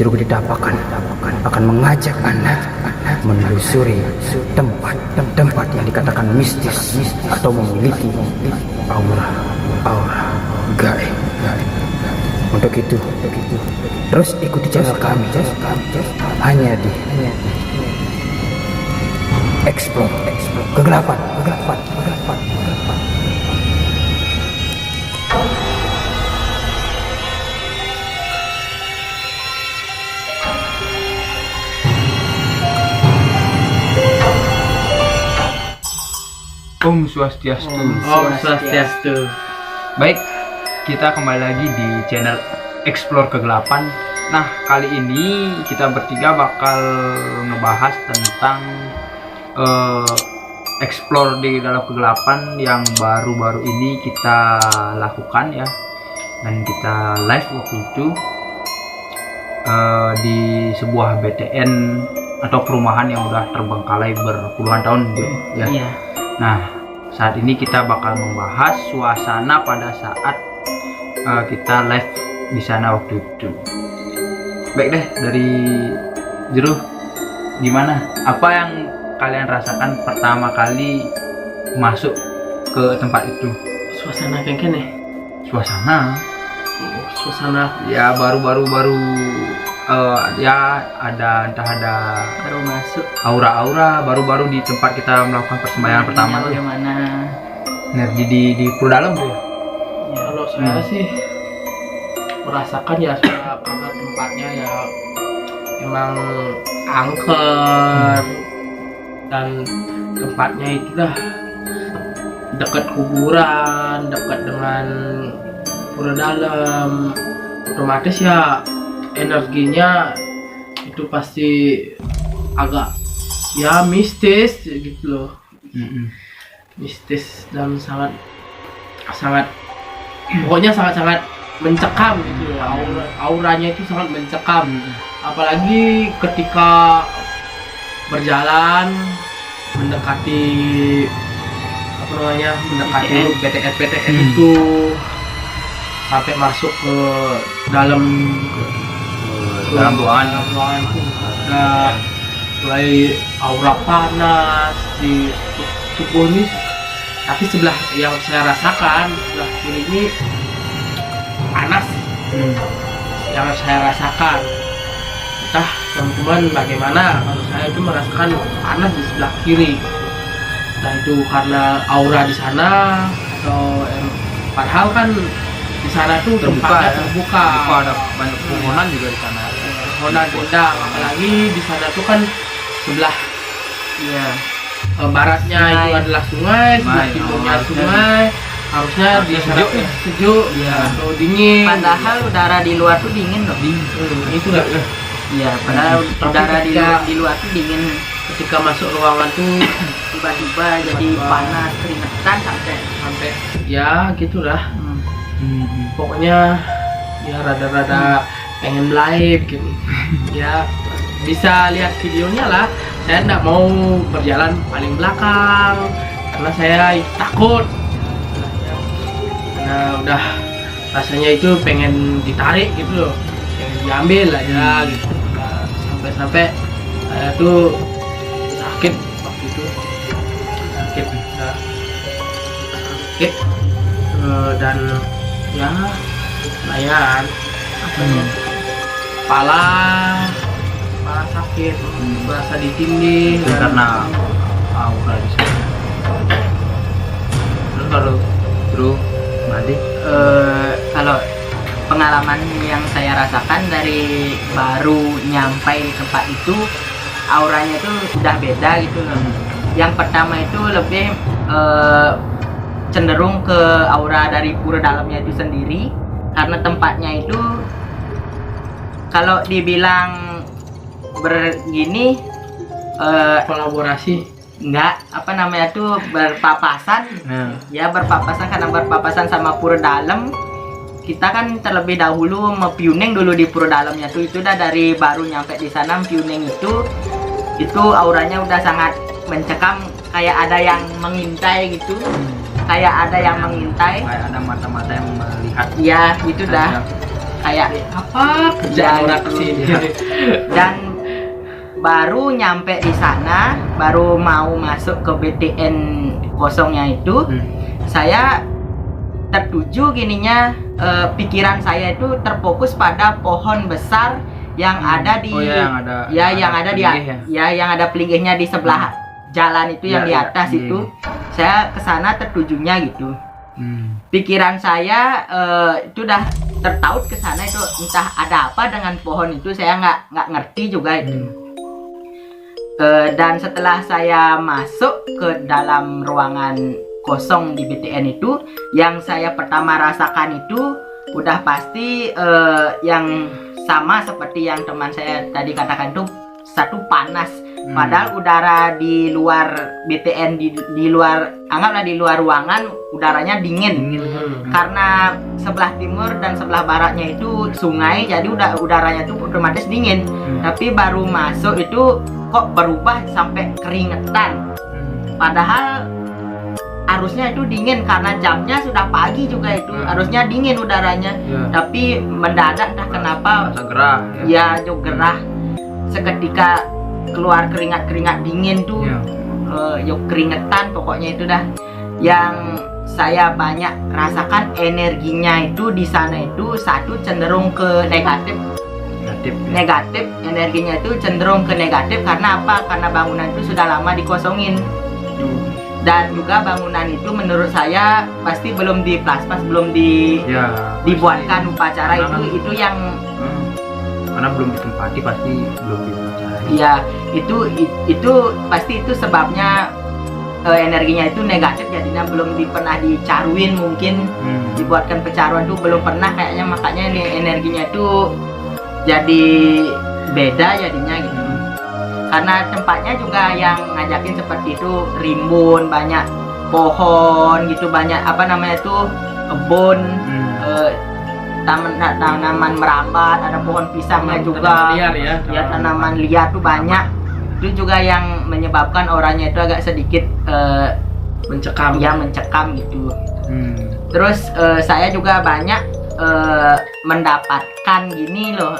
Jeruk Didapakan akan mengajak Anda menelusuri tempat yang dikatakan mistis atau memiliki aura gaib. Untuk itu, terus ikuti channel kami hanya di Explore Kegelapan. Om Swastiastu. Om Swastiastu. Baik, kita kembali lagi di channel Explore Kegelapan. Nah, kali ini kita bertiga bakal ngebahas tentang explore di dalam kegelapan yang baru-baru ini kita lakukan ya, dan kita live waktu itu di sebuah BTN atau perumahan yang udah terbengkalai berpuluhan tahun ya. Iya. Nah, saat ini kita bakal membahas suasana pada saat kita live di sana waktu itu. Baik deh, dari Jeruh, gimana? Apa yang kalian rasakan pertama kali masuk ke tempat itu? Suasana kengken ya? Suasana ya baru ya ada entah ada Baru masuk. aura-aura baru-baru di tempat kita melakukan persembahyaan pertama tuh. Bagaimana? Energi di pura dalam tuh ya? Ya, kalau saya sih merasakan ya karena tempatnya ya emang angker dan tempatnya itu dah dekat kuburan, dekat dengan pura dalam, otomatis ya energinya itu pasti agak ya mistis gitu loh. Mistis dan sangat pokoknya sangat mencekam gitu loh. Auranya itu sangat mencekam, apalagi ketika berjalan mendekati BTS itu sampai masuk ke dalam ruangan itu ada mulai aura panas di tubuh ini. Tapi sebelah yang saya rasakan sebelah kiri ini panas yang saya rasakan. Entah teman-teman bagaimana, kalau saya itu merasakan panas di sebelah kiri. Nah itu karena aura di sana atau padahal kan di sana tuh tempatnya terbuka, ada banyak pepohonan juga di sana. Pepohonan rindang, apalagi di sana tuh kan sebelah baratnya itu adalah sungai, sebelah timurnya sungai. Harusnya di sana sejuk atau dingin. Padahal udara di luar tuh dingin loh. Itu lah. Iya, padahal udara di luar tuh dingin. Ketika masuk ruangan tuh Tiba-tiba jadi panas, keringetan sampai ya gitulah. Pokoknya ya rada-rada pengen live gitu. Ya bisa lihat videonya lah. Saya nggak mau berjalan paling belakang karena saya takut. Nah udah rasanya itu pengen ditarik gitu loh, pengen diambil aja gitu. Nah, sampai saya tuh sakit waktu itu, sakit dan ya lumayan kepala sakit, berasa ditindih Karena aura di sana. Terus kalau Bro Madi, kalau pengalaman yang saya rasakan dari baru nyampe di tempat itu, auranya itu sudah beda gitu loh. Yang pertama itu lebih cenderung ke aura dari pura dalamnya itu sendiri, karena tempatnya itu kalau dibilang begini kolaborasi enggak, apa namanya tuh berpapasan. Ya berpapasan, karena berpapasan sama pura dalam. Kita kan terlebih dahulu mempiuning dulu di pura dalamnya tuh, itu udah dari baru nyampe di sana piuning itu auranya udah sangat mencekam, kayak ada yang mengintai gitu. Kayak ada yang mengintai, kayak ada mata-mata yang melihat. ya gitu dah. kayak apa kerjaan orang kesini. dan baru nyampe di sana, baru mau masuk ke BTN kosongnya itu, saya tertuju gininya, pikiran saya itu terfokus pada pohon besar yang ada di yang ada di yang ada pelinggihnya di sebelah jalan itu yang di atas itu. Saya kesana tertujunya gitu. Pikiran saya itu udah tertaut ke sana itu, entah ada apa dengan pohon itu, saya nggak ngerti juga itu. Dan setelah saya masuk ke dalam ruangan kosong di BTN itu, yang saya pertama rasakan itu udah pasti yang sama seperti yang teman saya tadi katakan itu, satu panas. Padahal udara di luar BTN, di luar, anggaplah di luar ruangan, udaranya dingin. Karena sebelah timur dan sebelah baratnya itu sungai, jadi udaranya itu otomatis dingin. Tapi baru masuk itu kok berubah sampai keringetan. Padahal harusnya itu dingin karena jamnya sudah pagi juga itu, harusnya dingin udaranya. Tapi mendadak entah kenapa gerah gerah. Seketika keluar keringat dingin tuh, keringetan pokoknya itu dah. Yang saya banyak rasakan energinya itu di sana itu, satu cenderung ke negatif, energinya itu cenderung ke negatif. Karena apa? Karena bangunan itu sudah lama dikosongin, dan juga bangunan itu menurut saya pasti belum diplasmas, belum dibuatkan upacara. Itu yang karena belum ditempati, pasti belum diupacarai. Iya, itu pasti itu sebabnya, energinya itu negatif, jadinya belum pernah dicaruin, mungkin dibuatkan pecaruan itu belum pernah kayaknya, makanya ini energinya itu jadi beda jadinya gitu. Karena tempatnya juga yang ngajakin seperti itu, rimbun, banyak pohon gitu, banyak apa namanya itu, kebun, tanaman merambat, ada pohon pisangnya juga, liar ya, tanaman liar tuh banyak. Itu juga yang menyebabkan orangnya itu agak sedikit mencekam gitu. Terus saya juga banyak mendapatkan gini loh,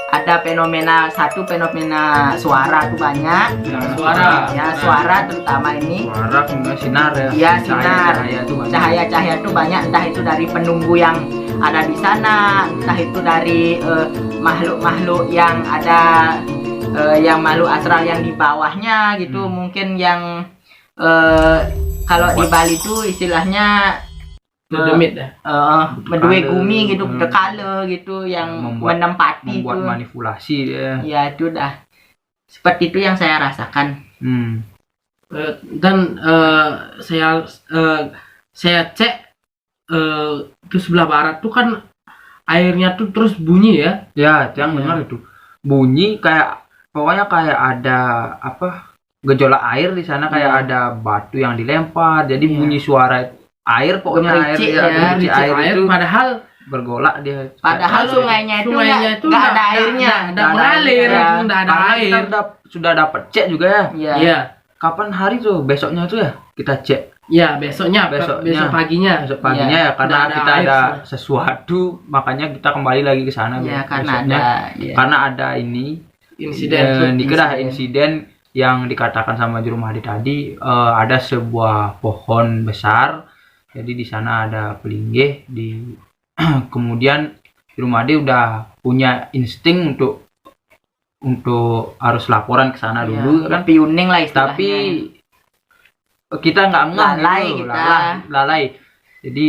ada fenomena suara tuh banyak. Suara terutama ini. Suara sinar ya. Sinar. Cahaya tuh banyak, entah itu dari penunggu yang ada di sana, entah itu dari makhluk-makhluk yang ada, yang makhluk astral yang di bawahnya gitu. Mungkin yang kalau di Bali itu istilahnya medue gumi gitu, dekale gitu, yang menempati, membuat manipulasi dia. Ya itu dah. Seperti itu yang saya rasakan. Dan saya cek ke sebelah barat tuh kan airnya tuh terus bunyi ya. Ya, yang dengar itu bunyi kayak, pokoknya kayak ada apa, gejolak air di sana, kayak ada batu yang dilempar, jadi bunyi suara air, pokoknya air itu padahal bergolak dia. Padahal sungainya itu nggak ada airnya, nggak mengalir, nggak ada air. Kita sudah dapat cek juga ya. Iya. Kapan hari tuh? Besoknya tuh ya kita cek. Ya, besok paginya ya, karena kita ada sesuatu, makanya kita kembali lagi ke sana. Ya, karena ada ini insiden yang dikatakan sama Juru Mahdi tadi, ada sebuah pohon besar. Jadi di sana ada pelinggih kemudian Juru Mahdi udah punya insting untuk harus laporan ke sana dulu kan, piuning lah istilahnya. Tapi kita nggak lalai, jadi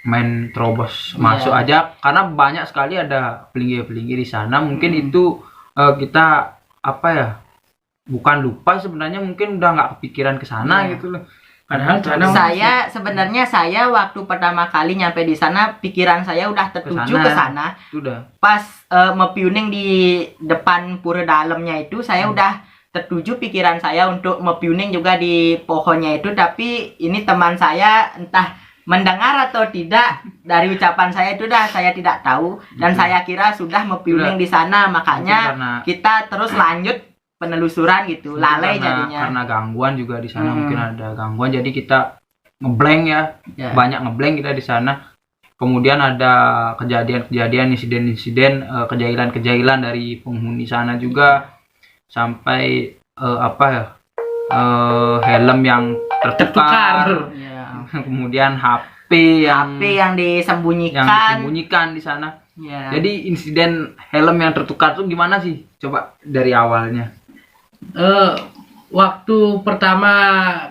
main terobos masuk aja, karena banyak sekali ada pelinggih di sana. Mungkin itu kita apa ya, bukan lupa sebenarnya, mungkin udah nggak kepikiran ke sana gitu loh. Padahal sebenarnya saya waktu pertama kali nyampe di sana, pikiran saya udah tertuju ke sana. Pas mepiuning di depan pura dalamnya itu, saya udah tertuju pikiran saya untuk mepiuning juga di pohonnya itu. Tapi ini teman saya entah mendengar atau tidak dari ucapan saya itu saya tidak tahu, dan saya kira sudah mepiuning di sana, makanya kita terus lanjut penelusuran gitu, lalai jadinya. Karena gangguan juga di sana, mungkin ada gangguan, jadi kita ngeblank ya. Banyak ngeblank kita di sana. kemudian ada kejadian-kejadian, insiden-insiden, kejailan-kejailan dari penghuni sana juga, sampai helm yang tertukar. Ya. Kemudian HP yang disembunyikan. di sana. Ya. Jadi insiden helm yang tertukar tuh gimana sih? Coba dari awalnya. Waktu pertama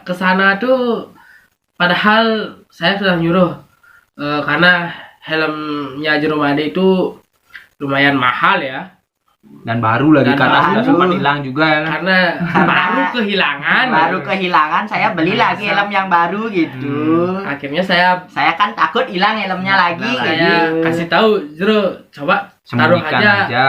ke sana tuh, padahal saya sudah nyuruh, karena helmnya Jeromade itu lumayan mahal ya. Dan baru lagi Dan karena baru. sudah sempat hilang juga ya kan? Karena baru kehilangan. Baru kehilangan, saya beli lagi helm yang baru gitu. Akhirnya saya Saya kan takut hilang helmnya lagi. saya gitu. kasih tahu, Jero, coba taruh Sembunyikan aja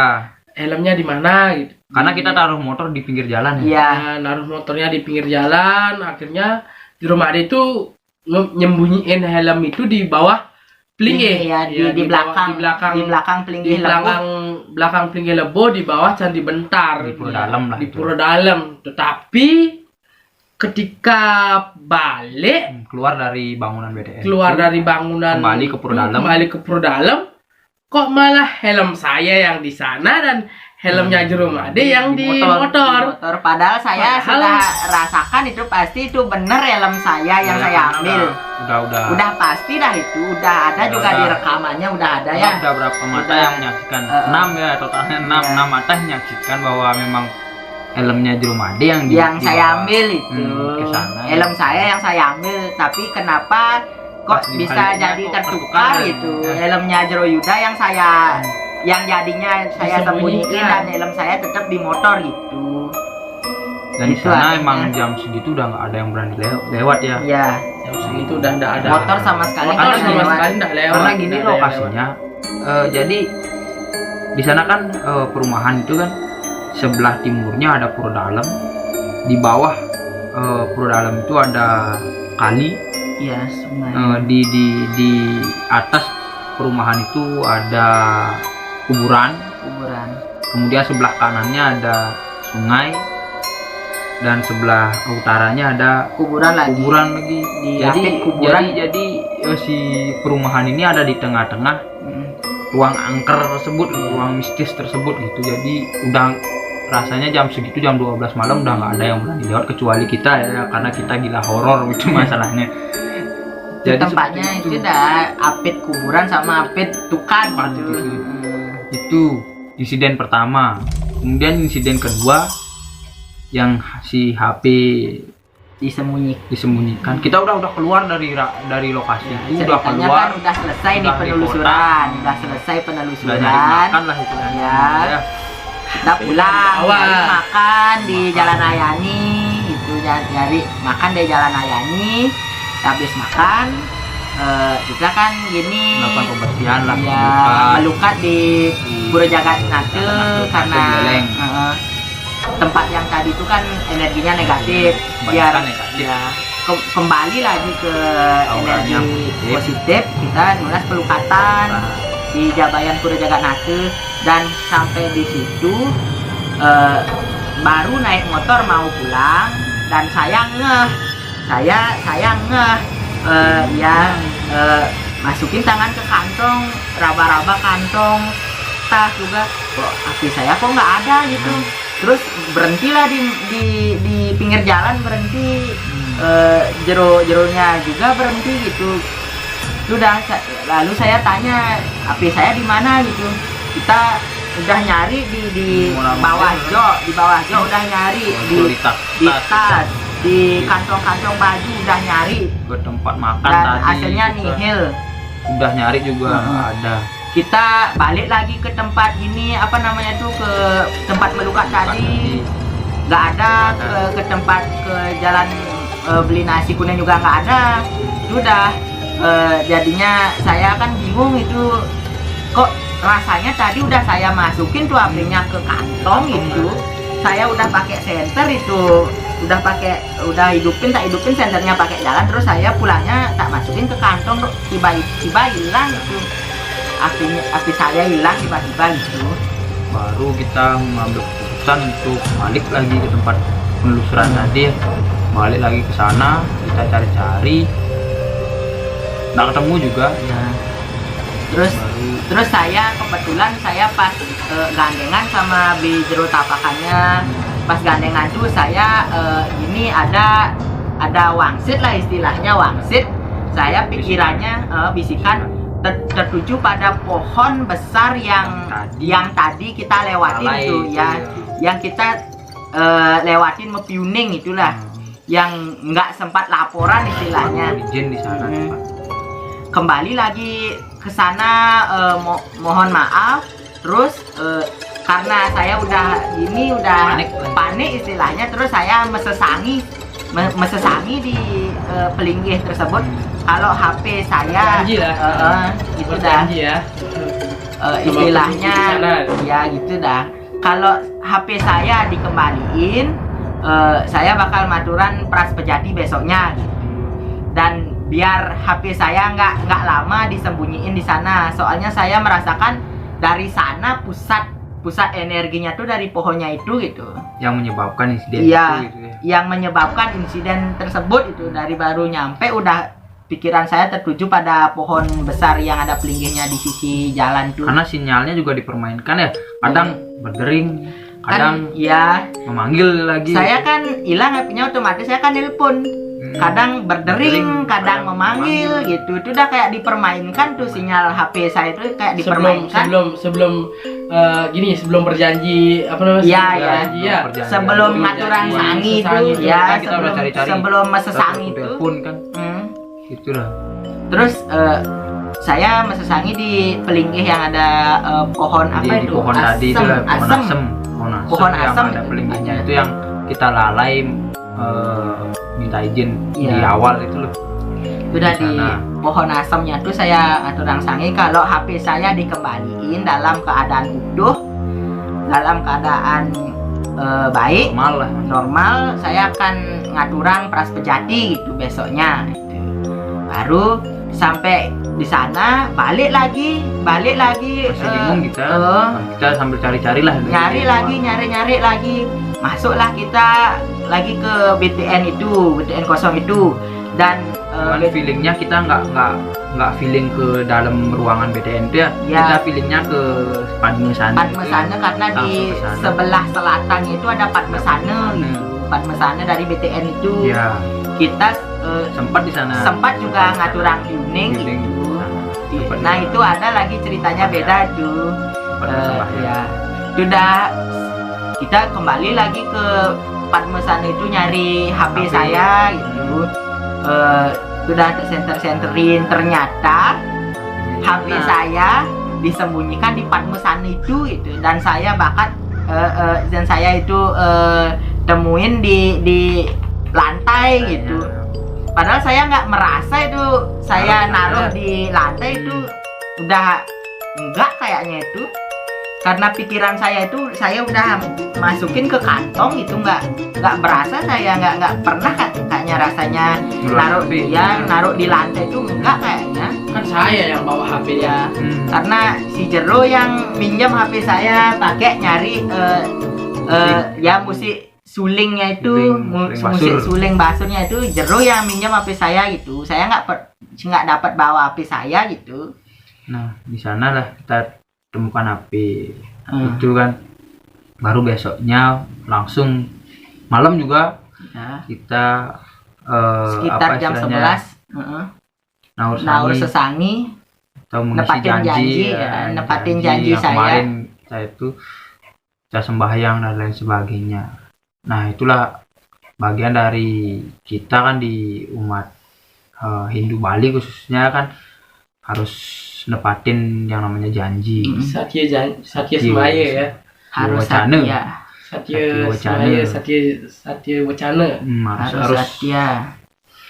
helmnya di mana gitu. Karena kita taruh motor di pinggir jalan ya. Iya. Nah, naruh motornya di pinggir jalan, akhirnya Jeromade itu nyembunyiin helm itu di bawah pelinggih. Iya, di belakang. Di belakang di pelinggih belakang pelinggih lebo, di bawah candi bentar Di pura dalam lah di itu. pura dalam. Tetapi ketika balik Keluar dari bangunan BTN. keluar itu, dari bangunan kembali ke pura dalam. kembali ke pura dalam, kok malah helm saya yang di sana dan helmnya Jeromade yang di motor. Padahal saya Padahal- sudah rasakan itu pasti itu bener helm saya yang Ya, saya karena ambil. Udah Pasti dah itu, udah ada Ya, juga udah. di rekamannya udah ada ya. Udah berapa mata Udah. yang menyaksikan? 6 ya, totalnya 6 Iya. 6 mata yang menyaksikan bahwa memang helmnya Jeromade yang Yang saya dibawa. ambil itu ke sana. helm saya yang saya ambil, tapi kenapa kok Pas bisa dibalikinnya jadi kok tertukar tertukar, gitu. ya. Helmnya Jero Yuda yang saya yang jadinya saya sembunyiin Disembunyikan. dan helm saya tetap di motor gitu. Dan di Itu sana artinya. emang jam segitu udah nggak ada yang berani lewat ya. Iya. Jam segitu udah enggak ada. Motor sama sekali Motor nggak sama lewat. sekali enggak lewat. Karena gini nggak ada yang lokasinya, jadi di sana kan perumahan itu kan sebelah timurnya ada pura dalam, di bawah pura dalam itu ada kali, Iya, sungai. di atas perumahan itu ada kuburan, Kuburan. kemudian sebelah kanannya ada sungai, dan sebelah utaranya ada Kuburan lagi. kuburan lagi. Di Jadi apit kuburan. jadi si perumahan ini ada di tengah-tengah Mm. ruang angker tersebut, ruang mistis tersebut gitu. Jadi udah rasanya jam segitu, jam 12 malam udah nggak ada yang berani lewat kecuali kita ya, karena kita gila horor itu masalahnya. Itu tempatnya seperti itu udah apit kuburan sama apit tukar Tukar gitu. gitu. Itu insiden pertama. Kemudian insiden kedua yang si HP disembunyikan. Kita udah keluar dari lokasi itu, udah Ceritanya keluar, kan udah selesai nih udah di penelusuran, kota. udah selesai udah penelusuran. nyari makan lah itu kan. Ya. Kita pulang, Awal. nyari makan di Jalan Ayani, itu nyari makan di Jalan Ayani. Habis makan, kita kan gini. Melakukan pembersihan lah, Ya, melukat di Pura Jagat Nate karena Beleng. tempat yang tadi itu kan energinya negatif. Biar Kebanyakan negatif. ya, kembali lagi ke Auranya energi positif, kita nulis pelukatan di Jabayan Pura Jagat Nate, dan sampai di situ baru naik motor mau pulang, dan saya ngeh masukin tangan ke kantong, raba-raba kantong tas juga, kok HP saya kok nggak ada gitu. Terus berhentilah di pinggir jalan, berhenti, jeronya juga berhenti gitu. Lalu saya tanya HP saya di mana gitu. Kita udah nyari di bawah jok, udah nyari di tas, di kantong-kantong baju udah nyari, ke tempat makan dan tadi hasilnya kita nihil. udah nyari juga nggak ada. Kita balik lagi ke tempat ini, apa namanya tuh, ke tempat melukat tadi, nggak ada. Ke tempat, ke jalan beli nasi kuning juga nggak ada. Sudah jadinya saya kan bingung itu, kok rasanya tadi udah saya masukin tuh HP-nya ke kantong itu, saya udah pakai senter itu, udah hidupin senternya pakai jalan, terus saya pulangnya tak masukin ke kantong, tiba-tiba hilang gitu. HP saya hilang tiba-tiba gitu. Baru kita mengambil keputusan untuk balik lagi ke tempat penelusuran tadi, balik lagi ke sana, kita cari-cari, nggak ketemu juga. Ya. Terus saya kebetulan saya pas gandengan sama Bi Jero tapakannya, pas gandengan tuh saya ini ada wangsit lah istilahnya, wangsit. Saya pikirannya bisikan tertuju pada pohon besar yang tadi kita lewatin tuh ya, yang kita lewatin Mepiuning itulah, yang nggak sempat laporan istilahnya. Izin di sana. Kembali lagi ke sana, mohon maaf. Terus karena saya udah panik istilahnya, terus saya mesesangi di pelinggih tersebut kalau HP saya Janji lah. gitu dah. Berjanji ya. Istilahnya Sama ya gitu dah. Kalau HP saya dikembaliin, saya bakal maturan pras pejati besoknya gitu. Dan biar HP saya nggak lama disembunyiin di sana, soalnya saya merasakan dari sana pusat energinya tuh dari pohonnya itu gitu, Yang menyebabkan insiden iya, itu gitu ya. yang menyebabkan insiden tersebut itu. Dari baru nyampe udah pikiran saya tertuju pada pohon besar yang ada pelinggihnya di sisi jalan tuh. Karena sinyalnya juga dipermainkan ya, kadang berdering, kadang Kan ya memanggil lagi. saya kan hilang HP-nya, otomatis saya kan nelpon. Kadang berdering, kadang memanggil gitu. Itu udah kayak dipermainkan tuh, sinyal HP saya itu kayak dipermainkan. Sebelum berjanji apa namanya? Iya, Berjanji, ya. Sebelum ngaturan sangi itu ya, kita udah cari-cari. sebelum mesesangi itu. Telepon kan, Hmm. itulah. Terus saya mesesangi di pelinggih yang ada pohon apa Di itu? pohon tadi itu lah, pohon asem. Pohon yang asem ada itu pelinggihnya namanya. itu yang kita lalai minta izin di Iya. awal itu loh. Sudah di Sana. pohon asemnya tuh saya aturang sangi kalau HP saya dikembaliin dalam keadaan utuh, dalam keadaan baik, normal, saya akan ngaturang pras pejati gitu besoknya gitu. Baru sampai di sana balik lagi Masih bingung kita sambil cari-cari lah. nyari lagi, masuklah kita lagi ke BTN kosong itu. Dan Cuman feelingnya kita nggak feeling ke dalam ruangan BTN itu ya. Ya. Kita feelingnya ke Padmesana. Padmesana karena di Langsung ke sana. sebelah selatannya itu ada Padmesana gitu. Padmesana dari BTN itu. Ya, Kita sempat di sana. sempat juga ngaturang Piuning Feeling gitu. di sana. Sempat Nah di itu sana. ada lagi ceritanya beda tuh. Sempat bersembahyang. Ya, sudah kita kembali lagi ke Padmesana itu nyari HP saya gitu. Sudah center-centerin, ternyata HP saya disembunyikan di Padmesana itu dan saya itu temuin di lantai gitu. Padahal saya nggak merasa itu saya naruh di lantai itu, udah enggak kayaknya itu, karena pikiran saya itu saya udah masukin ke kantong itu, nggak berasa, saya nggak pernah kayaknya rasanya naruh di lantai itu enggak kayaknya. Kan saya yang bawa HP Ya, dia. karena si Jero yang minjem HP saya pakai nyari ya musik sulingnya itu, musik suling basurnya itu Jero yang minjem HP saya gitu. Saya nggak dapat bawa HP saya gitu. Nah, di sana lah kita temukan HP itu kan. Baru besoknya langsung malam juga Ya, kita sekitar jam 11 naur sesangi, atau mengisi nepatin janji, nepatin janji yang saya. kemarin saya itu saya sembahyang dan lain sebagainya. Nah, itulah bagian dari kita kan di umat Hindu Bali khususnya kan harus nepatin yang namanya janji. Satya Semaya ya. Harus Wacana. Satya. Satya Wacana. Semaya, Satya Wacana. Harus Satya.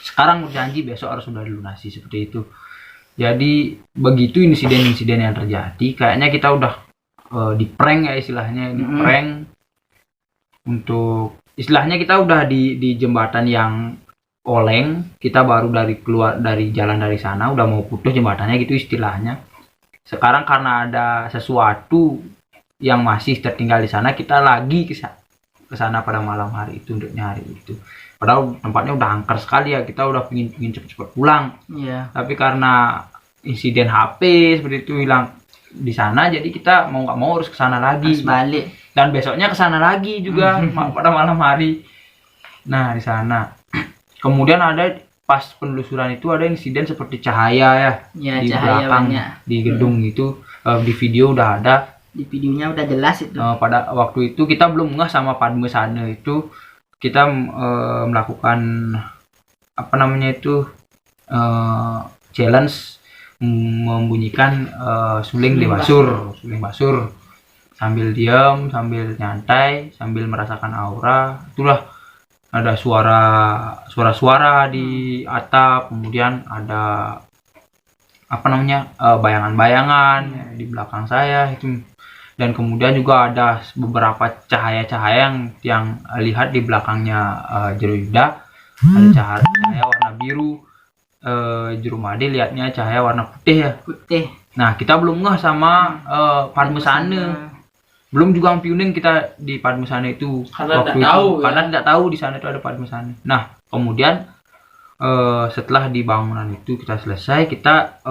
Sekarang berjanji, besok harus sudah dilunasi, seperti itu. Jadi begitu insiden-insiden yang terjadi, kayaknya kita udah di prank ya istilahnya, di prank untuk istilahnya kita udah di jembatan yang oleng, kita baru keluar dari jalan dari sana, udah mau putus jembatannya gitu istilahnya. Sekarang karena ada sesuatu yang masih tertinggal di sana, kita lagi ke sana pada malam hari itu untuk nyari itu. Padahal tempatnya udah angker sekali ya, kita udah pingin cepet-cepet pulang. Iya. Tapi karena insiden HP seperti itu hilang di sana, jadi kita mau nggak mau harus ke sana lagi. Harus balik. Dan besoknya ke sana lagi juga pada malam hari. Nah, di sana. Kemudian ada pas penelusuran itu ada insiden seperti cahaya ya, Ya, di cahaya belakang banyak. di gedung itu. Di video udah ada. Di videonya udah jelas itu. Pada waktu itu kita belum ngeh sama Padme Sana itu, kita melakukan apa namanya itu challenge membunyikan suling basur sambil diam, sambil nyantai, sambil merasakan aura. Itulah ada suara di atap, kemudian ada apa namanya bayangan-bayangan di belakang saya itu, dan kemudian juga ada beberapa cahaya-cahaya yang lihat di belakangnya Jeruyuda. Ada cahaya warna biru, Jurumade lihatnya cahaya warna putih ya. Putih. Nah, kita belum ngeh sama Padme Sana. Belum juga Pyuning kita di Padme Sana itu Karena waktu tidak itu, tahu, ya. karena tidak tahu di sana itu ada Padme Sana. Nah, kemudian setelah di bangunan itu kita selesai, kita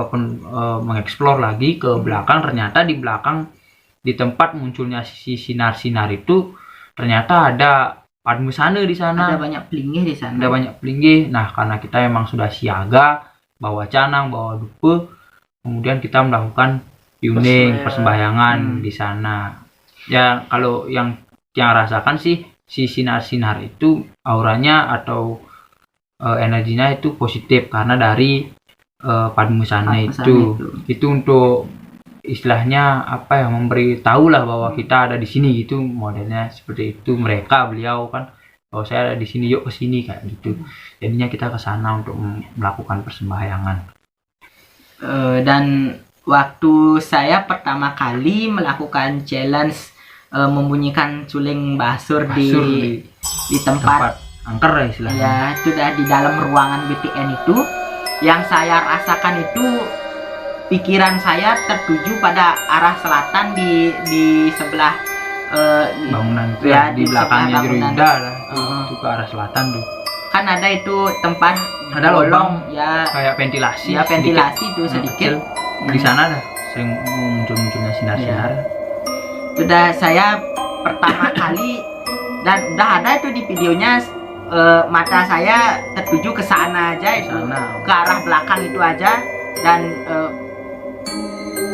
mengeksplor lagi ke belakang. Ternyata di belakang, di tempat munculnya si sinar-sinar itu, ternyata ada Padme Sana di sana. Ada banyak pelinggih di sana. Ada banyak pelinggih. Nah, karena kita memang sudah siaga, bawa canang, bawa dupe, kemudian kita melakukan Pyuning, persembahyangan di sana. Ya, kalau yang rasakan sih, si sinar-sinar itu auranya atau energinya itu positif karena dari Padme Sana itu. Itu untuk istilahnya apa ya, memberi tahu lah bahwa kita ada di sini gitu, modelnya seperti itu. Beliau kan, oh saya ada di sini, yuk ke sini kayak gitu. Jadinya kita ke sana untuk melakukan persembahyangan. Dan waktu saya pertama kali melakukan challenge membunyikan suling basur di tempat angker ya istilahnya. ya, itu dah di dalam ruangan BTN itu, yang saya rasakan itu pikiran saya tertuju pada arah selatan di sebelah Bangunan itu ya, di di belakangnya sebelah bangunan. Jeruyuda lah, itu ke arah selatan tuh. kan ada itu tempat Ada bolong, lubang ya, kayak ventilasi. ya ventilasi itu sedikit. Di sana dah sering munculnya sinar-sinar. Sudah saya pertama kali, dan udah ada itu di videonya, mata saya tertuju ke sana aja itu, ke arah belakang itu aja, dan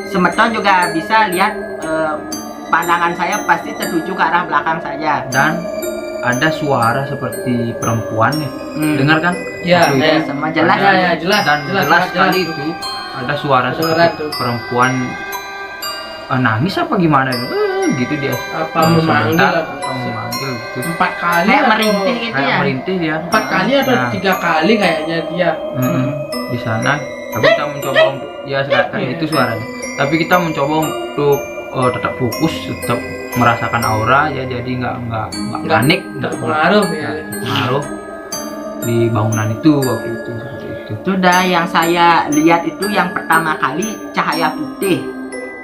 Semeton juga bisa lihat pandangan saya pasti tertuju ke arah belakang saja. Dan ada suara seperti perempuan nih. Dengar kan? Ya, Waktu itu Sama jelas. ya, jelas. dan jelas sekali itu ada suara seperti perempuan nangis apa gimana itu, gitu dia. Apa memanggil? Apa memanggil gitu. 4 kali Kayak atau- merintih gitu Kayak ya. merintih dia. 4 kali atau Nah. 3 kali kayaknya dia. Di sana. Tapi kita mencoba untuk kayak itu suaranya. Tapi kita mencoba untuk tetap fokus, tetap merasakan aura ya, jadi nggak panik, Nggak pengaruh ya. pengaruh di bangunan itu waktu itu seperti itu. Sudah yang saya lihat itu yang pertama kali cahaya putih.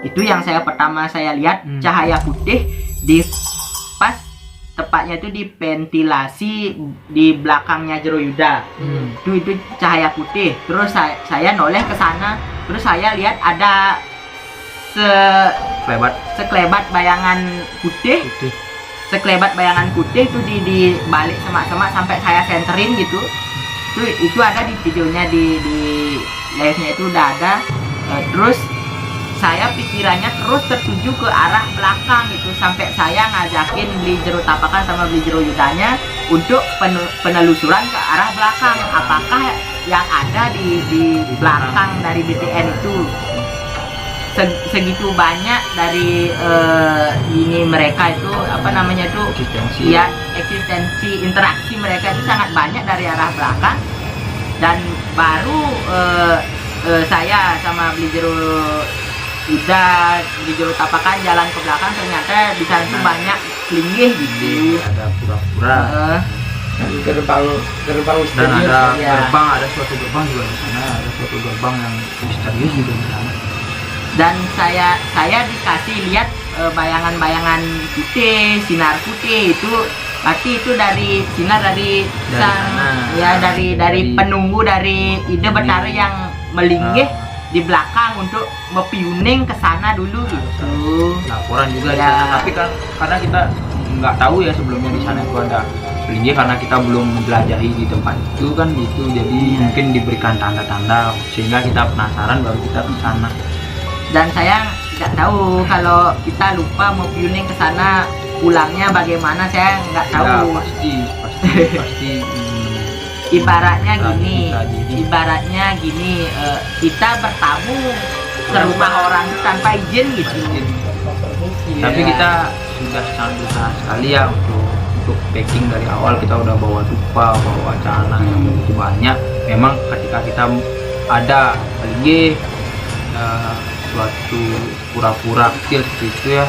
Itu yang pertama saya lihat cahaya putih di pas tepatnya itu di ventilasi di belakangnya Jeruyuda. Itu cahaya putih. Terus saya noleh ke sana, terus saya lihat ada sekelebat bayangan putih. Sekelebat bayangan putih itu di balik semak-semak sampai saya senterin gitu. Itu ada di videonya, di live-nya itu udah ada. Terus saya pikirannya terus tertuju ke arah belakang gitu, sampai saya ngajakin beli jeruk tapakan sama beli jeruk yudanya untuk penelusuran ke arah belakang, apakah yang ada di belakang dari BTN itu. Segitu banyak dari ini mereka itu apa namanya itu eksistensi interaksi mereka itu sangat banyak dari arah belakang. Dan baru saya sama beli jeruk beli jeruk tapakan jalan ke belakang, ternyata di sana tuh banyak linggih gitu. Ada pura-pura Gerbang dan misterius. ada ya. ada suatu gerbang juga di sana, ada suatu gerbang yang misterius juga di sana. Dan saya dikasih lihat bayangan-bayangan putih, sinar putih itu berarti itu dari sinar dari sana. ya dari penunggu dari ide betara yang melinggih di belakang untuk mepiuning ke sana dulu gitu. Laporan juga di Ya. sana, tapi kan karena kita nggak tahu ya sebelumnya di sana itu ada pelinggih, karena kita belum menjelajahi di tempat itu kan gitu, jadi mungkin diberikan tanda-tanda sehingga kita penasaran baru kita ke sana. Dan saya nggak tahu kalau kita lupa mau piuning ke sana, pulangnya bagaimana, saya nggak Ya, tahu. pasti Ibaratnya gini, tragedi. kita bertamu ke rumah orang tanpa izin gitu. Tapi kita sudah sangat berusaha sekali ya untuk packing dari awal. Kita udah bawa dupa, bawa celana yang begitu banyak. Memang ketika kita ada pelinggih suatu pura-pura kecil seperti itu ya,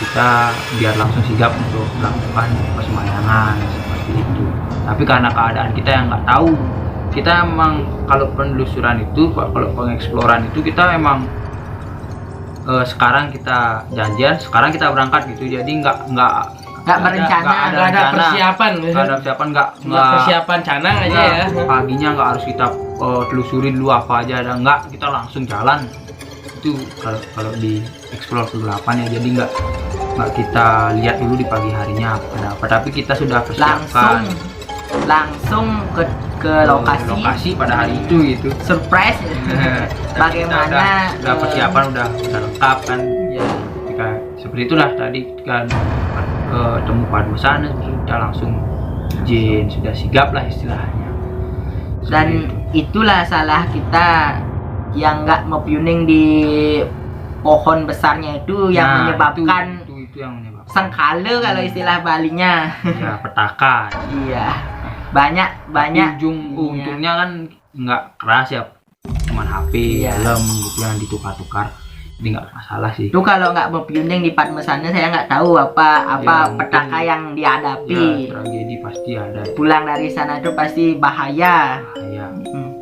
kita biar langsung sigap untuk melakukan persembahyangan seperti itu. Tapi karena keadaan kita yang nggak tahu, kita memang kalau penelusuran itu, kalau pengeksploran itu kita memang sekarang kita janjian, sekarang kita berangkat gitu. Jadi nggak berencana. Nggak ada persiapan. nggak ada persiapan, Nggak persiapan canang aja ya. paginya nggak harus kita telusuri dulu apa aja ada, nggak, kita langsung jalan. Itu kalau di explore ke-8 ya, jadi nggak kita lihat dulu di pagi harinya ada apa, tapi kita sudah persiapkan langsung ke lokasi pada hari itu gitu. surprise. Bagaimana udah persiapan udah lengkap kan ya. Ketika seperti itulah tadi kan ketemu Padmesan kita langsung izin, sudah sigap lah istilahnya. dan Seperti itulah salah kita yang nggak mau piuning di pohon besarnya itu yang Nah, menyebabkan itu yang menyebabkan sengkala kalau istilah Balinya. ya petaka. Iya, banyak Tapi iya. untungnya kan nggak keras ya, cuman HP, Iya. helm gitu yang ditukar-tukar, jadi nggak masalah sih. Itu kalau nggak mau piuning di Padmesannya, saya nggak tahu apa Ya, mungkin- petaka yang dihadapi. Ya, tragedi pasti ada. Pulang dari sana itu pasti bahaya. Ya. Hmm.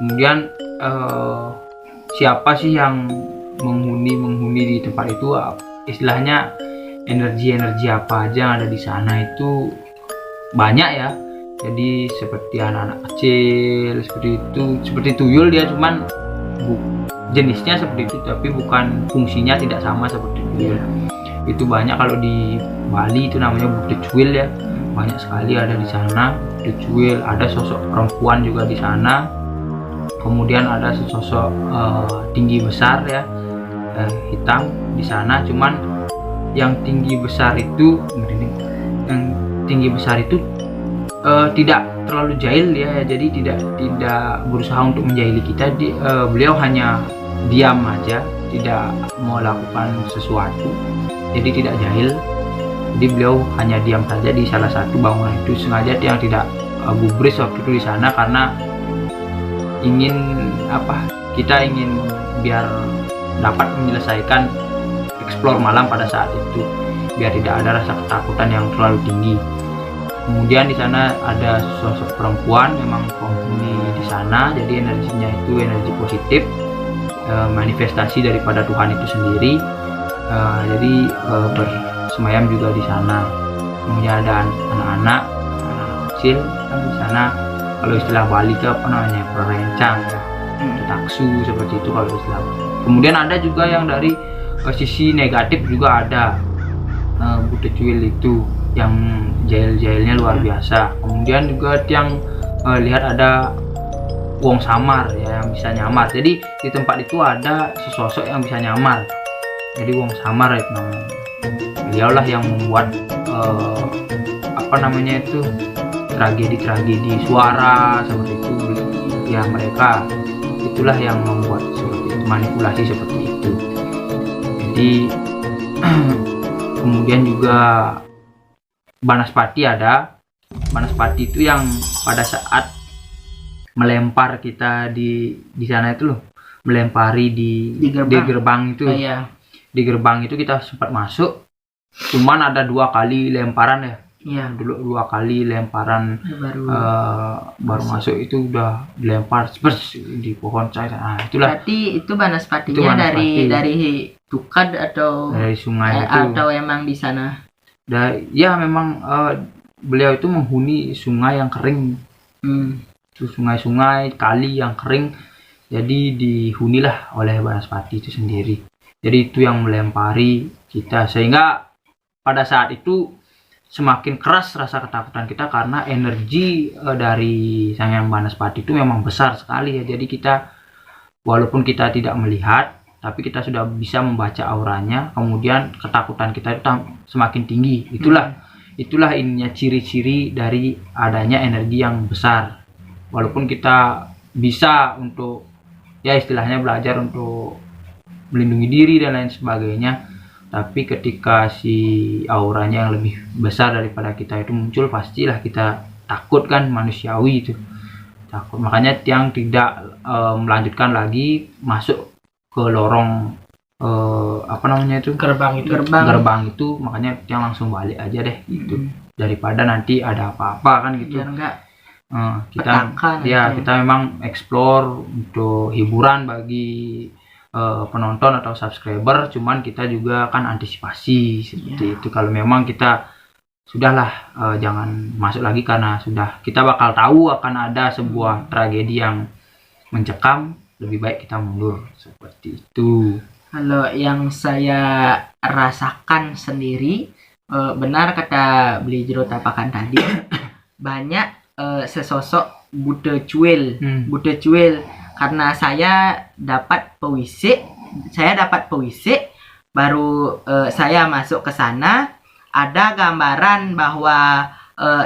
Kemudian siapa sih yang menghuni di tempat itu? Istilahnya energi apa aja yang ada di sana itu banyak ya. Jadi seperti anak-anak kecil seperti tuyul, dia cuman jenisnya seperti itu, tapi bukan fungsinya tidak sama seperti tuyul. Itu banyak kalau di Bali itu namanya budecuil ya, banyak sekali ada di sana budecuil. Ada sosok perempuan juga di sana, kemudian ada sosok tinggi besar ya, hitam di sana. Cuman yang tinggi besar itu tidak terlalu jahil ya, jadi tidak berusaha untuk menjahili kita. Beliau hanya diam aja, tidak melakukan sesuatu, jadi tidak jahil. Jadi beliau hanya diam saja di salah satu bangunan itu, sengaja yang tidak gubris waktu itu di sana karena kita ingin biar dapat menyelesaikan explore malam pada saat itu, biar tidak ada rasa ketakutan yang terlalu tinggi. Kemudian di sana ada sosok perempuan, memang penghuni di sana, jadi energinya itu energi positif, manifestasi daripada Tuhan itu sendiri. Jadi bersemayam juga di sana. Kemudian ada anak-anak kecil kan di sana. Kalau istilah Bali itu apa namanya, perencang ya, taksu seperti itu kalau istilah. Kemudian ada juga yang dari sisi negatif juga ada, budecuil itu yang jahil-jahilnya luar biasa. Kemudian juga yang lihat ada wong samar ya, yang bisa nyamar. Jadi di tempat itu ada sesosok yang bisa nyamar, jadi wong samar itu namanya. Beliaulah yang membuat tragedi suara seperti itu ya, mereka itulah yang membuat seperti itu, manipulasi seperti itu. Jadi kemudian juga Banaspati ada. Banaspati itu yang pada saat melempar kita di sana itu loh, melempari di gerbang itu. Iya. Di gerbang itu kita sempat masuk, cuman ada 2 kali lemparan ya. Iya. Dulu 2 kali lemparan baru masuk itu udah dilempar di pohon saya. Nah, itulah. Berarti itu Banaspatinya Itu Banaspati. dari Tukad atau Dari sungai itu. atau emang di sana? Ya memang beliau itu menghuni sungai yang kering. Itu sungai-sungai, kali yang kering Jadi dihunilah oleh Banaspati itu sendiri. Jadi itu yang melempari kita, sehingga pada saat itu semakin keras rasa ketakutan kita karena energi dari Sang Hyang Banaspati itu memang besar sekali ya. Jadi kita walaupun kita tidak melihat, tapi kita sudah bisa membaca auranya, kemudian ketakutan kita itu semakin tinggi. Itulah ininya ciri-ciri dari adanya energi yang besar. Walaupun kita bisa untuk ya istilahnya belajar untuk melindungi diri dan lain sebagainya, tapi ketika si auranya yang lebih besar daripada kita itu muncul, pastilah kita takut kan, manusiawi itu takut. Makanya Tiang tidak melanjutkan lagi masuk ke lorong apa namanya itu, gerbang itu. Makanya Tiang langsung balik aja deh gitu, daripada nanti ada apa-apa kan gitu. Biar enggak kita ya kita memang explore untuk hiburan bagi penonton atau subscriber, cuman kita juga kan antisipasi seperti itu. Kalau memang kita sudahlah jangan masuk lagi karena sudah kita bakal tahu akan ada sebuah tragedi yang mencekam, lebih baik kita mundur seperti itu. Kalau yang saya rasakan sendiri, benar kata Beli Jero Tapakan tadi, banyak sesosok buta cuil, karena saya dapat pewisik, baru saya masuk ke sana, ada gambaran bahwa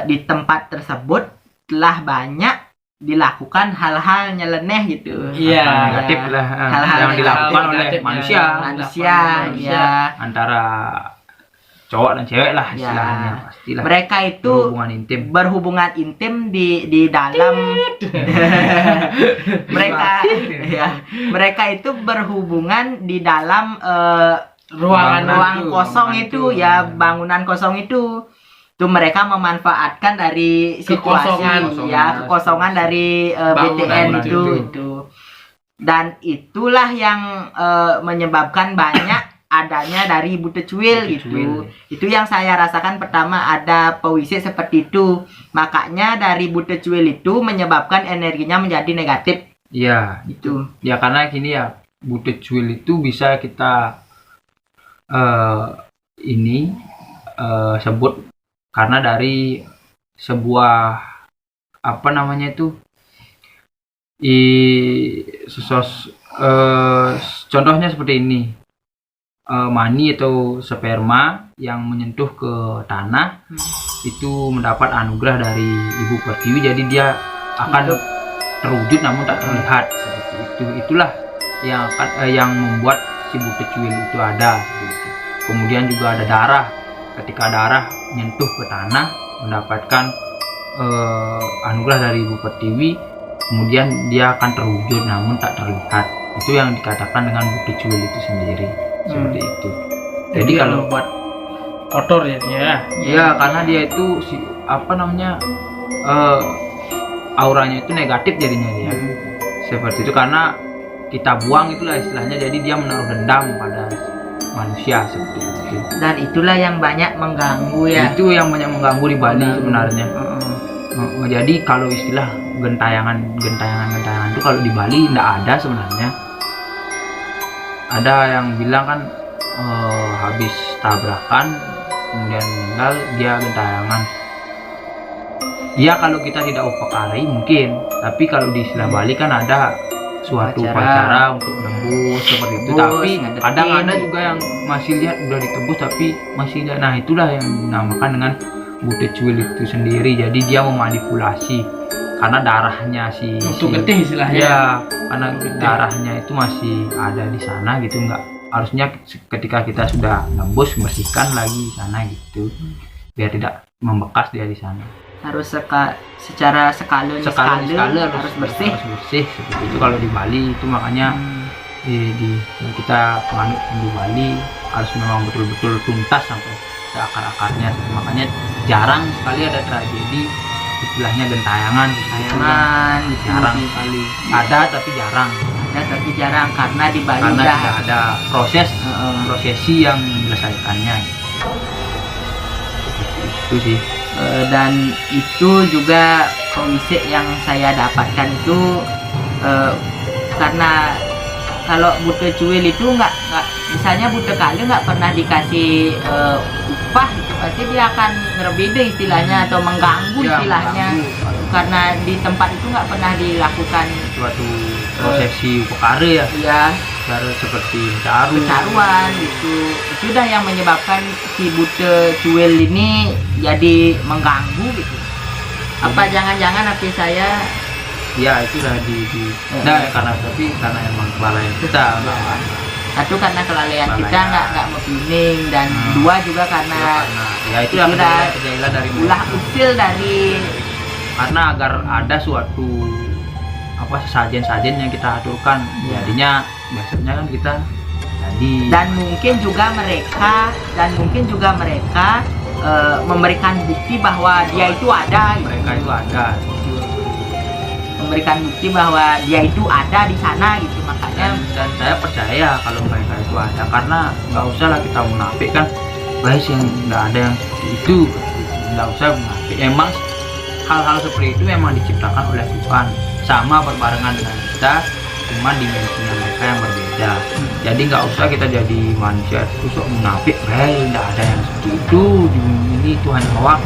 di tempat tersebut telah banyak dilakukan hal-hal nyeleneh gitu. Negatif lah, hal-hal yang dilakukan oleh manusia ya. Antara cowok dan cewek lah istilahnya, pastilah. Mereka itu berhubungan intim di dalam mereka itu berhubungan di dalam ruang kosong itu ya, bangunan kosong itu. Tuh mereka memanfaatkan dari situasi kekosongan dari BTN itu. Dan itulah yang menyebabkan banyak adanya dari buta cuil gitu. Itu yang saya rasakan pertama, ada pewisik seperti itu. Makanya dari buta cuil itu menyebabkan energinya menjadi negatif. Iya, itu. Ya karena gini ya, buta cuil itu bisa kita sebut karena dari sebuah apa namanya itu contohnya seperti ini. Mani atau sperma yang menyentuh ke tanah itu mendapat anugerah dari Ibu Pertiwi, jadi dia akan terwujud namun tak terlihat seperti itu. Itulah yang membuat si buta cuil itu ada gitu. Kemudian juga ada darah, ketika darah menyentuh ke tanah mendapatkan anugerah dari Ibu Pertiwi, kemudian dia akan terwujud namun tak terlihat. Itu yang dikatakan dengan buta cuil itu sendiri. Seperti itu. Jadi kalau buat kotor ya dia. Ya karena dia itu auranya itu negatif jadinya dia. Seperti itu karena kita buang itulah istilahnya, jadi dia menaruh dendam pada manusia seperti itu. Dan itulah yang banyak mengganggu ya. Itu yang banyak mengganggu di Bali sebenarnya. Jadi kalau istilah gentayangan itu kalau di Bali tidak ada sebenarnya. Ada yang bilang kan habis tabrakan kemudian meninggal dia gentayangan. Ya kalau kita tidak upakari mungkin, tapi kalau di istilah Bali kan ada suatu upacara untuk menembus seperti itu. Tapi kadang ada juga yang masih lihat udah ditebus tapi masih lihat. Nah itulah yang dinamakan dengan buta cuil itu sendiri. Jadi dia memanipulasi karena darahnya getih istilahnya. Ya, karena darahnya itu masih ada di sana gitu, enggak harusnya ketika kita sudah nembus bersihkan lagi sana gitu biar tidak membekas dia di sana. Harus secara sekali harus bersih seperti itu kalau di Bali itu. Makanya kita penganut Hindu Bali harus memang betul-betul tuntas sampai ke akar-akarnya. Makanya jarang sekali ada tragedi istilahnya gentayangan gitu. Jarang sekali. Ada tapi jarang karena di Bali sudah ada prosesi yang menyelesaikannya itu sih. Dan itu juga pewisik yang saya dapatkan itu karena kalau buta cuil itu nggak misalnya buta kali nggak pernah dikasih upah gitu, pasti dia akan berbeda istilahnya atau mengganggu Ya, istilahnya, mengganggu. karena di tempat itu nggak pernah dilakukan suatu prosesi upakara ya, ya cara seperti caru. percaruan gitu. Itu dah yang menyebabkan si buta cuil ini jadi mengganggu gitu. Apa jangan-jangan hati saya Ya itu udah nah, karena emang kelalaian kita nggak satu karena kelalaian kita Kelalaian. nggak membimbing, dan dua juga karena ya itu yang udah kejailan dari ulah mereka. usil dari Karena agar ada suatu apa sajen-sajen yang kita aturkan, jadinya biasanya kan kita jadi dan mungkin juga mereka memberikan bukti bahwa dia itu ada gitu. mereka itu ada Memberikan bukti bahwa dia itu ada di sana gitu, makanya dan saya percaya kalau mereka itu ada, karena nggak usah lah kita munafik kan, guys, yang nggak ada yang seperti itu, nggak usah munafik. Emang hal-hal seperti itu memang diciptakan oleh Tuhan, sama berbarengan dengan kita, cuma dimensinya mereka yang berbeda. Jadi nggak usah kita jadi manusia itu sok munafik, nggak ada yang seperti itu di bumi ini, Tuhan jawab.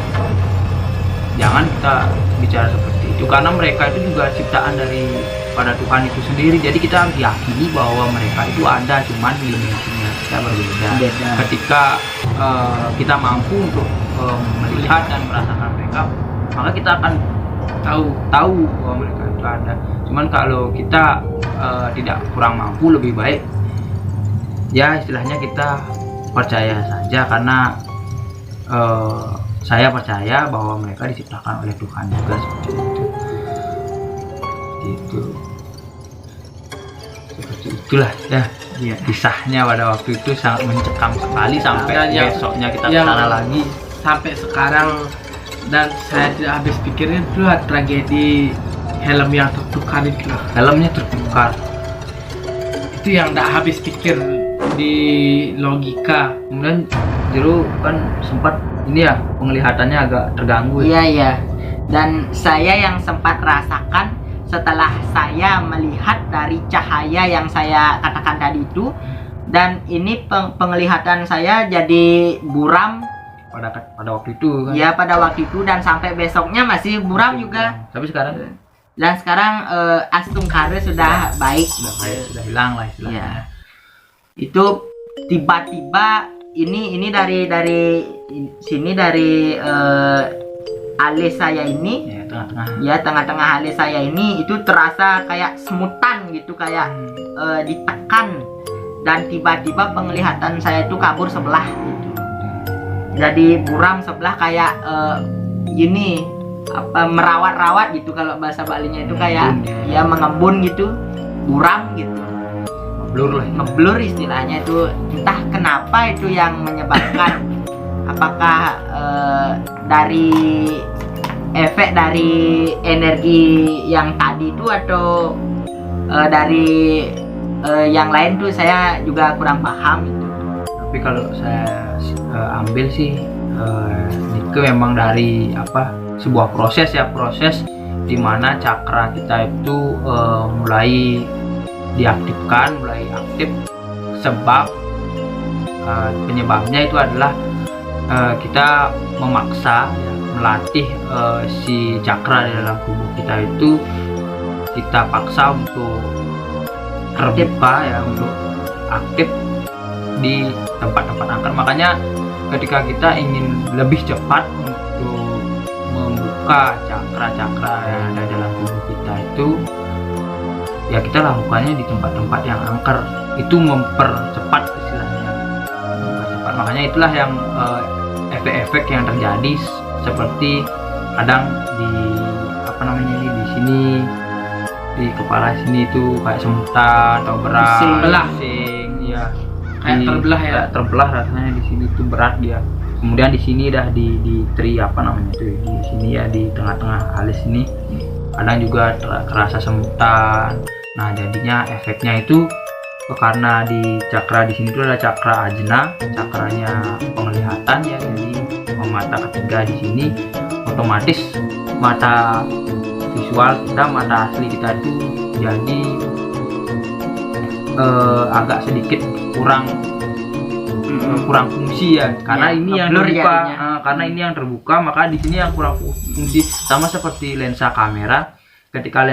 Jangan kita bicara seperti itu, karena mereka itu juga ciptaan dari pada Tuhan itu sendiri. Jadi kita harus yakini bahwa mereka itu ada, cuman dimensinya kita berbeda. Ketika kita mampu untuk melihat dan merasakan mereka, maka kita akan tahu bahwa mereka itu ada. Cuman kalau kita tidak kurang mampu, lebih baik ya istilahnya kita percaya saja, karena saya percaya bahwa mereka diciptakan oleh Tuhan juga seperti itu. Seperti itulah ya. Kisahnya pada waktu itu sangat mencekam sekali, sampai Dan yang- besoknya kita yang- kesana lagi. Sampai sekarang, dan saya tidak habis pikirin itu tragedi helm yang tertukar itu. Helmnya tertukar. Itu yang tidak habis pikir di logika. Kemudian Jero kan sempat ini ya, penglihatannya agak terganggu ya. iya. Dan saya yang sempat rasakan setelah saya melihat dari cahaya yang saya katakan tadi itu, dan ini penglihatan saya jadi buram pada waktu itu kan. ya pada waktu itu, dan sampai besoknya masih buram juga. Tapi sekarang Dan sekarang astungkara sudah baik. sudah hilang lah istilahnya. Ya. Itu tiba-tiba ini dari sini, dari alis saya ini, Ya, tengah-tengah. ya tengah-tengah alis saya ini itu terasa kayak semutan gitu, kayak ditekan, dan tiba-tiba penglihatan saya itu kabur sebelah gitu. Jadi buram sebelah, kayak gini, apa, merawat-rawat gitu kalau bahasa Balinya itu, kayak ya mengembun gitu, buram gitu, Blur lah. ngeblur istilahnya itu. Entah kenapa itu yang menyebabkan, apakah dari efek dari energi yang tadi itu, atau dari yang lain tuh saya juga kurang paham itu. Tapi kalau saya ambil sih itu memang dari sebuah proses dimana cakra kita itu mulai diaktifkan, mulai aktif, sebab penyebabnya itu adalah kita memaksa ya, melatih si cakra di dalam tubuh kita itu, kita paksa untuk terbuka ya, untuk aktif di tempat-tempat angker. Makanya ketika kita ingin lebih cepat untuk membuka cakra-cakra yang ada dalam tubuh kita itu, ya kita lakukannya di tempat-tempat yang angker. Itu mempercepat istilahnya, mempercepat. Makanya itulah yang efek-efek yang terjadi, seperti kadang di di sini, di kepala sini itu kayak semutan atau berat, pusing, ya Kayak terbelah ya. terbelah rasanya di sini tuh berat dia. Kemudian di sini dah di di sini ya, di tengah-tengah alis ini kadang juga terasa semutan. Nah jadinya efeknya itu karena di cakra di sini tuh ada cakra ajna, cakranya penglihatan ya, jadi mata ketiga di sini, otomatis mata visual kita, mata asli kita itu jadi agak sedikit kurang fungsi ya, karena Ya, ini yang ngeblur terbuka, jadinya. karena ini yang terbuka, maka di sini yang kurang fungsi. Sama seperti lensa kamera, ketika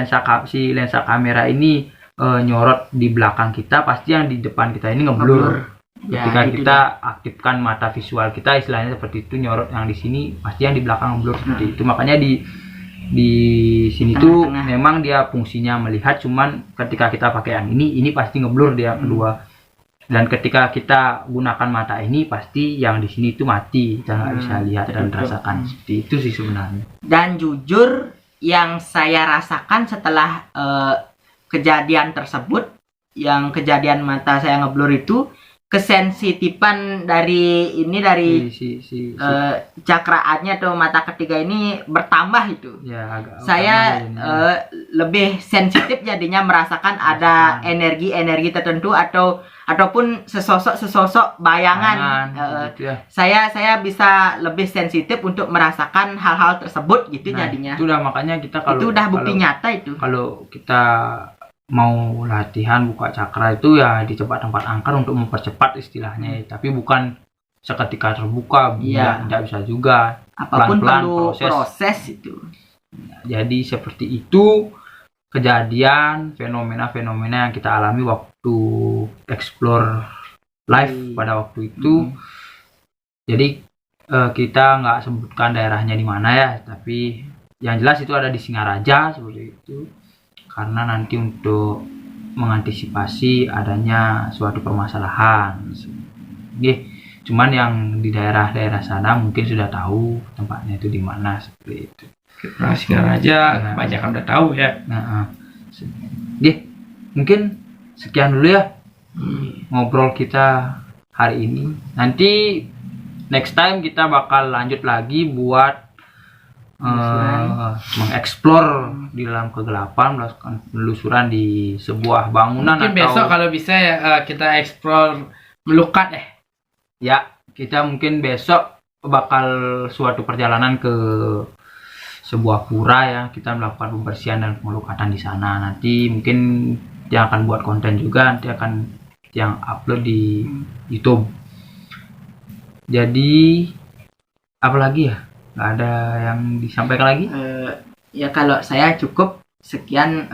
si lensa kamera ini nyorot di belakang kita, pasti yang di depan kita ini ngeblur. Ya, Ketika itu kita aktifkan mata visual kita, istilahnya seperti itu, nyorot yang di sini, pasti yang di belakang ngeblur seperti itu. Makanya di sini tuh Tengah-tengah. memang dia fungsinya melihat, cuman ketika kita pakai yang ini pasti ngeblur dia kedua. Dan ketika kita gunakan mata ini, pasti yang di sini itu mati, kita nggak bisa lihat dan betul. rasakan. Seperti itu sih sebenarnya. Dan jujur yang saya rasakan setelah kejadian tersebut, yang kejadian mata saya ngeblur itu, kesensitifan dari cakraannya atau mata ketiga ini bertambah itu. Ya, agak Saya utama ini. lebih sensitif jadinya merasakan ada energi-energi tertentu ataupun sesosok bayangan. gitu ya. Saya bisa lebih sensitif untuk merasakan hal-hal tersebut gitu Nah, jadinya. itu udah, makanya kita Itu udah bukti nyata itu. kalau kita mau latihan buka cakra itu ya di tempat angker untuk mempercepat istilahnya, tapi bukan seketika terbuka. Iya. Tidak bisa juga, Apapun pelan-pelan perlu proses itu. Jadi seperti itu kejadian fenomena-fenomena yang kita alami waktu explore live pada waktu itu. Jadi kita nggak sebutkan daerahnya di mana ya, tapi yang jelas itu ada di Singaraja seperti itu, karena nanti untuk mengantisipasi adanya suatu permasalahan. Cuman yang di daerah-daerah sana mungkin sudah tahu tempatnya itu di mana seperti itu. Orang Singaraja kebanyakan udah tahu ya. Mungkin sekian dulu ya ngobrol kita hari ini. Nanti next time kita bakal lanjut lagi buat mengeksplor di dalam kegelapan, melakukan penelusuran di sebuah bangunan. Mungkin atau besok kalau bisa ya kita explore melukat ya, kita mungkin besok bakal suatu perjalanan ke sebuah pura ya, kita melakukan pembersihan dan pengelukatan di sana. Nanti mungkin yang akan buat konten juga, nanti akan yang upload di YouTube. Jadi apa lagi ya, nggak ada yang disampaikan lagi. Ya kalau saya cukup sekian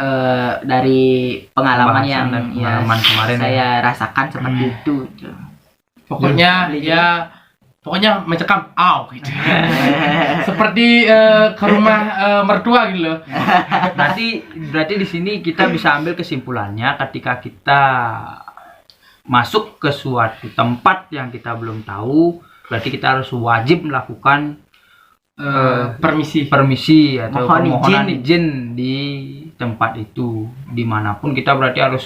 dari pengalaman Pembahasan yang dan pengalaman kemarin saya rasakan seperti itu. Pokoknya pokoknya mencekam gitu. Seperti ke rumah mertua gitu loh. Berarti di sini kita bisa ambil kesimpulannya, ketika kita masuk ke suatu tempat yang kita belum tahu, berarti kita harus wajib melakukan permisi atau permohonan izin di tempat itu. Dimanapun kita berarti harus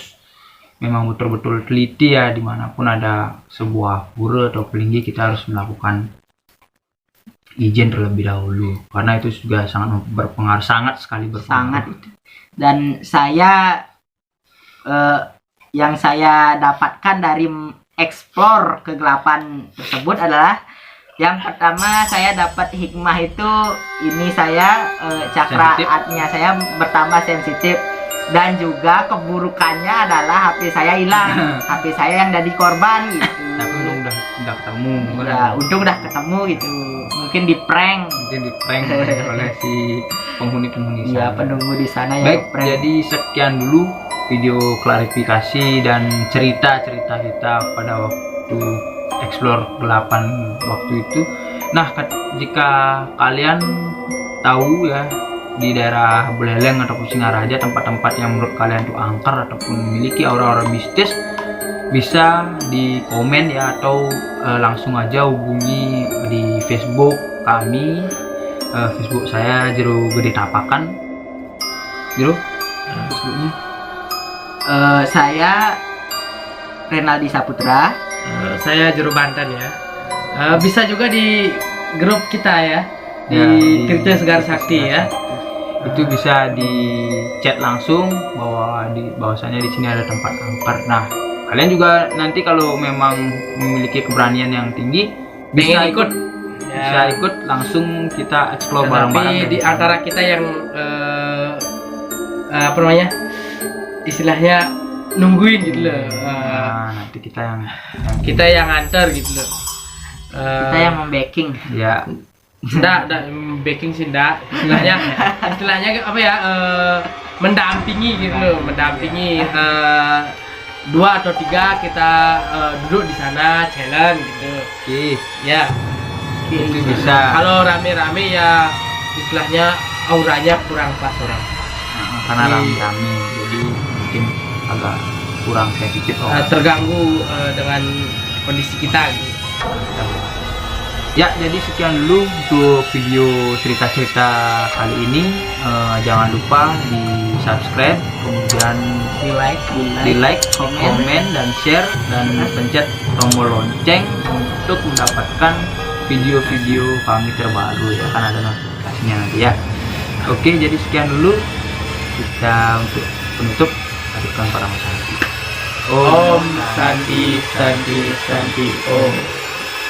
memang betul-betul teliti ya, dimanapun ada sebuah pura atau pelinggi, kita harus melakukan izin terlebih dahulu, karena itu juga sangat berpengaruh, sangat sekali berpengaruh. Dan saya yang saya dapatkan dari explore kegelapan tersebut adalah, yang pertama saya dapat hikmah itu, ini saya cakraatnya saya bertambah sensitif, dan juga keburukannya adalah HP saya hilang. HP saya yang jadi korban gitu. Tapi udah ketemu. Ya, untung udah ketemu gitu. Mungkin di prank oleh si penghuni-penghuni sana. Ya, penunggu di sana ya. Baik, jadi sekian dulu video klarifikasi dan cerita-cerita kita pada waktu explore kegelapan waktu itu. Nah, jika kalian tahu ya di daerah Buleleng ataupun Singaraja, tempat-tempat yang menurut kalian tuh angker ataupun memiliki aura-aura mistis, bisa di komen ya, atau langsung aja hubungi di Facebook kami. Facebook saya Jero Gede Tapakan. Jero, Facebooknya? Saya Renaldi Saputra. Saya Juru Banten ya. Bisa juga di grup kita ya, di Tirta Segar Sakti ya. Itu bisa di chat langsung bahwasanya di sini ada tempat angker. Nah, kalian juga nanti kalau memang memiliki keberanian yang tinggi bisa ikut langsung kita explore bareng-bareng. Tapi di antara kita yang apa namanya, istilahnya nungguin gitu loh. Nah, nanti Kita yang nganter gitu loh. Kita yang membacking. ya Nggak baking sih nggak. Istilahnya apa ya? Mendampingi gitu loh, mendampingi 2 atau 3 kita duduk di sana challenge gitu. oke Ya. itu bisa. Kalau rame-rame ya istilahnya auranya kurang pas orang. Nah, karena rame-rame jadi mungkin agak kurang sensitif Terganggu dengan kondisi kita gitu. Ya, jadi sekian dulu untuk video cerita-cerita kali ini. Jangan lupa di subscribe, kemudian Di like, komen, dan share, dan pencet tombol lonceng untuk mendapatkan video-video kami terbaru ya, kan ada notifikasinya nanti ya. Oke, jadi sekian dulu kita untuk penutup adukan para masyarakat. Om Santi Santi Santi Om.